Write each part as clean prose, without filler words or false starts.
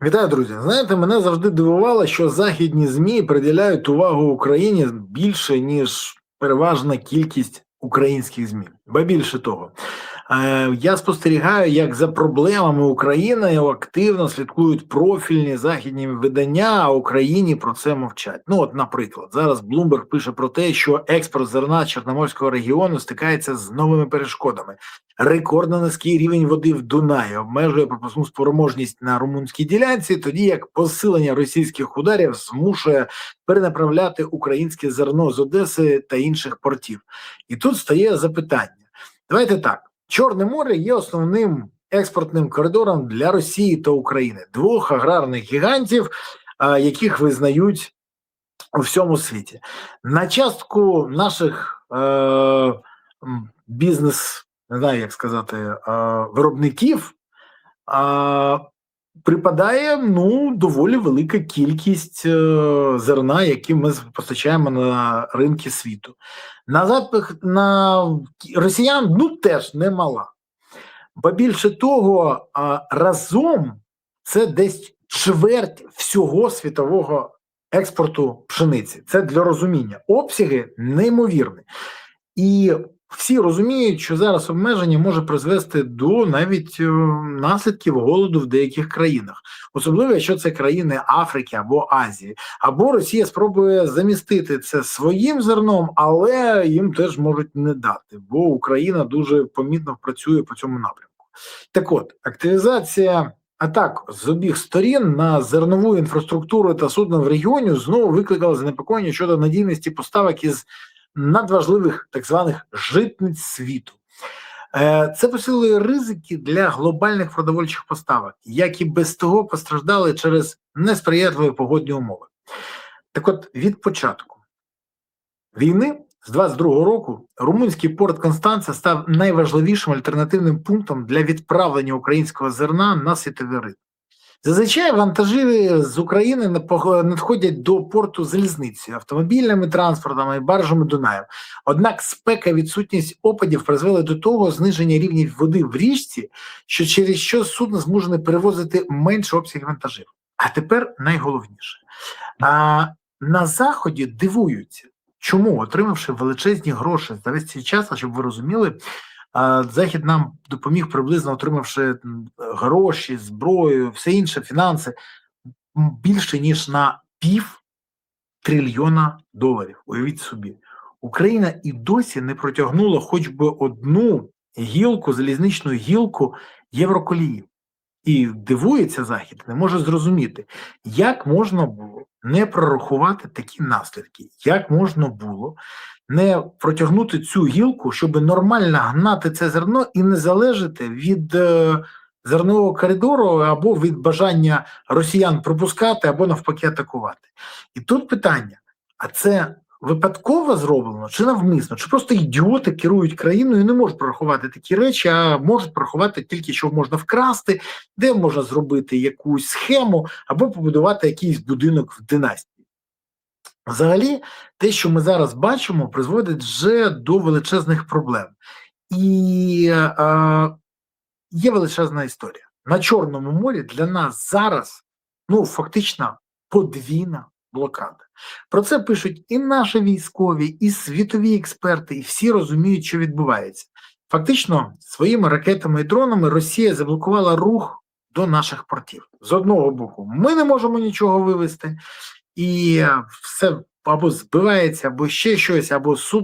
Вітаю, друзі. Знаєте, мене завжди дивувало, що західні ЗМІ приділяють увагу Україні більше, ніж переважна кількість українських ЗМІ. Ба більше того, я спостерігаю, як за проблемами України активно слідкують профільні західні видання, а Україні про це мовчать. Ну, от, наприклад, зараз Bloomberg пише про те, що експорт зерна Чорноморського регіону стикається з новими перешкодами. Рекордно низький рівень води в Дунаї обмежує пропускну спроможність на румунській ділянці, тоді як посилення російських ударів змушує перенаправляти українське зерно з Одеси та інших портів. І тут стає запитання. Давайте так. Чорне море є основним експортним коридором для Росії та України, двох аграрних гігантів, яких визнають у всьому світі. На частку наших бізнес, не знаю, як сказати, виробників припадає доволі велика кількість зерна, які ми постачаємо на ринки світу. На запах на росіян теж немала. Ба більше того, разом це десь чверть всього світового експорту пшениці. Це для розуміння. Обсяги неймовірні. І всі розуміють, що зараз обмеження може призвести до навіть наслідків голоду в деяких країнах. Особливо, якщо це країни Африки або Азії. Або Росія спробує замістити це своїм зерном, але їм теж можуть не дати, бо Україна дуже помітно працює по цьому напрямку. Так от, активізація атак з обох сторін на зернову інфраструктуру та судна в регіоні знову викликала занепокоєння щодо надійності поставок із надважливих так званих житниць світу. Це посилює ризики для глобальних продовольчих поставок, які без того постраждали через несприятливі погодні умови. Так от, від початку війни з 22-го року румунський порт Констанца став найважливішим альтернативним пунктом для відправлення українського зерна на світовий ринок. Зазвичай вантажі з України надходять до порту залізницею, автомобільними транспортами і баржами Дунаєм. Однак спека і відсутність опадів призвели до того зниження рівня води в річці, через що судно змушене перевозити менше обсяг вантажів. А тепер найголовніше. На Заході дивуються, чому, отримавши величезні гроші за весь цей час, щоб ви розуміли, Захід нам допоміг приблизно, отримавши гроші, зброю, все інше, фінанси, більше ніж на $500 трильйона. Уявіть собі. Україна і досі не протягнула хоч би одну гілку, залізничну гілку Євроколії. І дивується Захід, не може зрозуміти, як можна було не прорахувати такі наслідки, як можна було не протягнути цю гілку, щоб нормально гнати це зерно і не залежати від зернового коридору або від бажання росіян пропускати, або навпаки атакувати. І тут питання, а це випадково зроблено, чи навмисно, чи просто ідіоти керують країною і не можуть прорахувати такі речі, а можуть прорахувати тільки, що можна вкрасти, де можна зробити якусь схему, або побудувати якийсь будинок в династії. Взагалі, те, що ми зараз бачимо, призводить вже до величезних проблем. І є величезна історія. На Чорному морі для нас зараз, фактично, подвійна блокада. Про це пишуть і наші військові, і світові експерти, і всі розуміють, що відбувається. Фактично, своїми ракетами і дронами Росія заблокувала рух до наших портів. З одного боку, ми не можемо нічого вивезти, і все або збивається, або ще щось,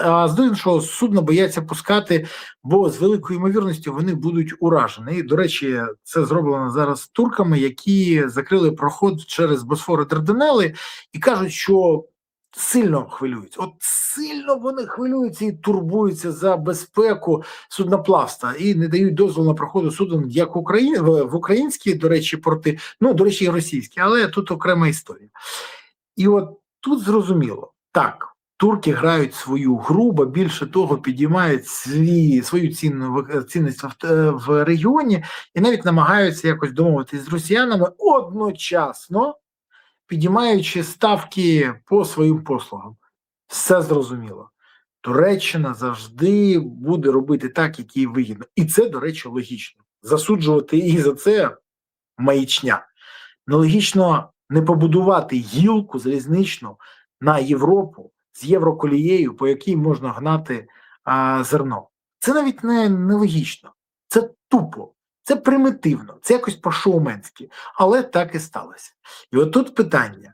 а з іншого судна бояться пускати, бо з великою ймовірністю вони будуть уражені. І, до речі, це зроблено зараз турками, які закрили проход через Босфор і Дарданели і кажуть, що сильно хвилюються. От сильно вони хвилюються і турбуються за безпеку судноплавства і не дають дозволу на проходу суден як в українські, до речі, порти, до речі, і російські, але тут окрема історія. І от тут зрозуміло, так, турки грають свою гру, бо більше того підіймають свою цінність в регіоні і навіть намагаються якось домовитися з росіянами, одночасно підіймаючи ставки по своїм послугам. Все зрозуміло. Туреччина завжди буде робити так, як їй вигідно. І це, до речі, логічно. Засуджувати її за це – маячня. Нелогічно не побудувати гілку залізничну на Європу з євроколією, по якій можна гнати зерно. Це навіть не нелогічно, це тупо, це примітивно, це якось по-шоуменськи, але так і сталося. І отут питання.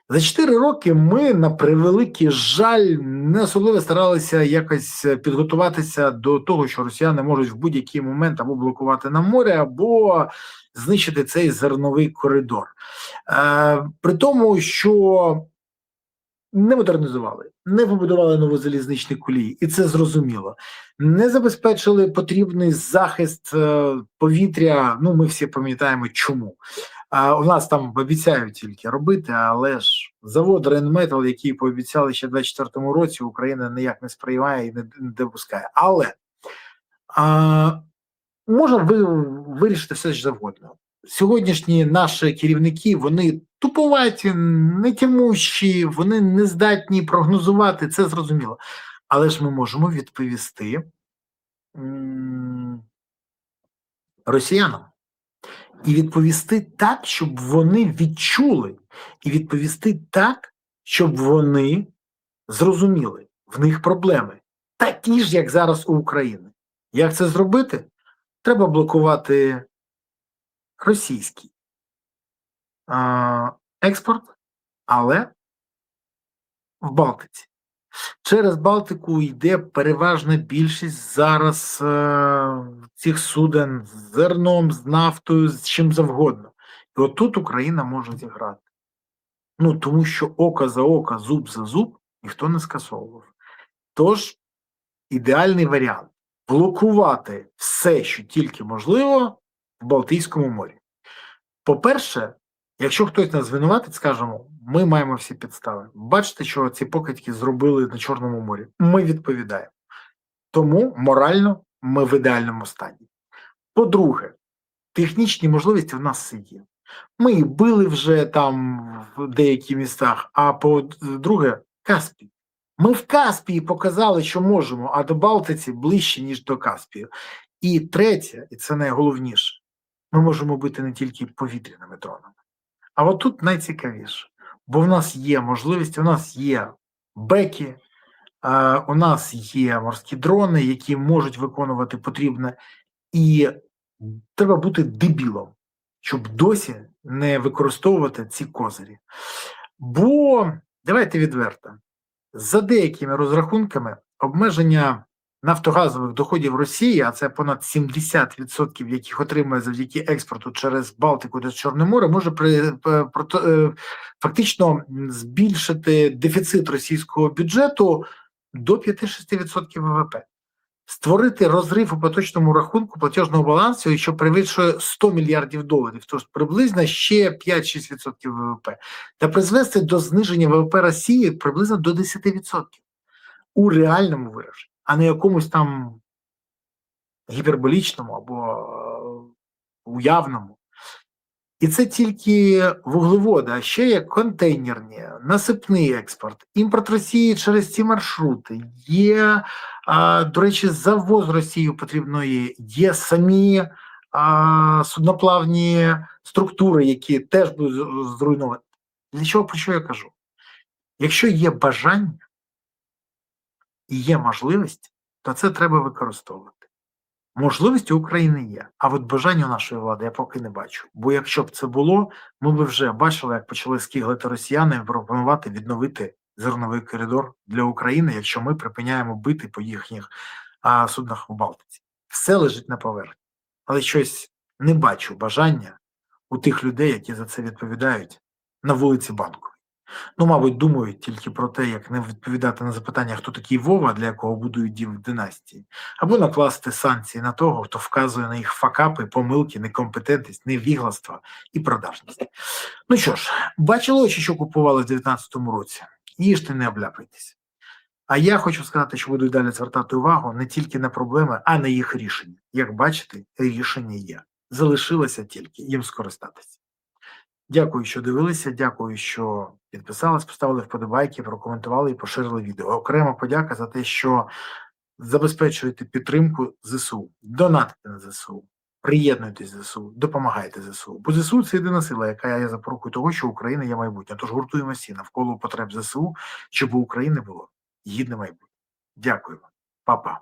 За 4 роки ми, на превеликий жаль, не особливо старалися якось підготуватися до того, що росіяни можуть в будь-який момент або блокувати нам море, або знищити цей зерновий коридор. При тому, що не модернізували, не побудували нову залізничні колії, і це зрозуміло. Не забезпечили потрібний захист повітря, ну ми всі пам'ятаємо чому. У нас там обіцяють тільки робити, але ж завод Рейнметал, який пообіцяли ще в 2024 році, Україна ніяк не сприймає і не допускає. Але можна вирішити все ж завгодно. Сьогоднішні наші керівники, вони туповаті, нетямущі, вони не здатні прогнозувати, це зрозуміло. Але ж ми можемо відповісти росіянам. І відповісти так, щоб вони відчули. І відповісти так, щоб вони зрозуміли. В них проблеми. Такі ж, як зараз у України. Як це зробити? Треба блокувати російський експорт, але в Балтиці. Через Балтику йде переважна більшість зараз цих суден з зерном, з нафтою, з чим завгодно. І отут Україна може зіграти. Ну, тому що око за око, зуб за зуб ніхто не скасовував. Тож, ідеальний варіант – блокувати все, що тільки можливо, в Балтійському морі. По-перше, якщо хтось нас звинуватить, скажемо, ми маємо всі підстави. Бачите, що ці покидьки зробили на Чорному морі. Ми відповідаємо. Тому морально ми в ідеальному стані. По-друге, технічні можливості в нас є. Ми і били вже там в деяких містах, а по-друге, Каспій. Ми в Каспії показали, що можемо, а до Балтиці ближче, ніж до Каспію. І третє, і це найголовніше, ми можемо бити не тільки повітряними дронами. А от тут найцікавіше, бо в нас є можливість, у нас є беки, у нас є морські дрони, які можуть виконувати потрібне, і треба бути дебілом, щоб досі не використовувати ці козирі. Бо, давайте відверто, за деякими розрахунками обмеження нафтогазових доходів Росії, а це понад 70%, яких отримує завдяки експорту через Балтику до Чорне море, може фактично збільшити дефіцит російського бюджету до 5-6% ВВП. Створити розрив у поточному рахунку платіжного балансу, що перевищує 100 мільярдів доларів, тож приблизно ще 5-6% ВВП, та призвести до зниження ВВП Росії приблизно до 10% у реальному вираженні, а не якомусь там гіперболічному або уявному. І це тільки вуглеводи, а ще є контейнерні, насипний експорт, імпорт Росії через ці маршрути, є, до речі, завоз Росією потрібної, є самі судноплавні структури, які теж будуть зруйновані. Для чого, про що я кажу? Якщо є бажання і є можливість, то це треба використовувати. Можливості у України є, а от бажання нашої влади я поки не бачу. Бо якщо б це було, ми б вже бачили, як почали скиглити росіяни і пропонувати відновити зерновий коридор для України, якщо ми припиняємо бити по їхніх суднах у Балтиці. Все лежить на поверхні. Але щось не бачу бажання у тих людей, які за це відповідають, на вулиці Банковій. Ну, мабуть, думають тільки про те, як не відповідати на запитання, хто такий Вова, для якого будують дім в династії, або накласти санкції на того, хто вказує на їх факапи, помилки, некомпетентність, невігластво і продажність. Ну що ж, бачили очі, що купували в 2019 році? Їжте, не обляпайтесь. А я хочу сказати, що буду й далі звертати увагу не тільки на проблеми, а на їх рішення. Як бачите, рішення є. Залишилося тільки їм скористатися. Дякую, що дивилися, дякую, що підписались, поставили вподобайки, прокоментували і поширили відео. Окрема подяка за те, що забезпечуєте підтримку ЗСУ, донатите на ЗСУ. Приєднуйтесь до ЗСУ, допомагайте ЗСУ. Бо ЗСУ – це єдина сила, яка є запорукою того, що Україна є майбутнє. Тож гуртуємося всі навколо потреб ЗСУ, щоб у України було гідне майбутнє. Дякую вам. Па-па.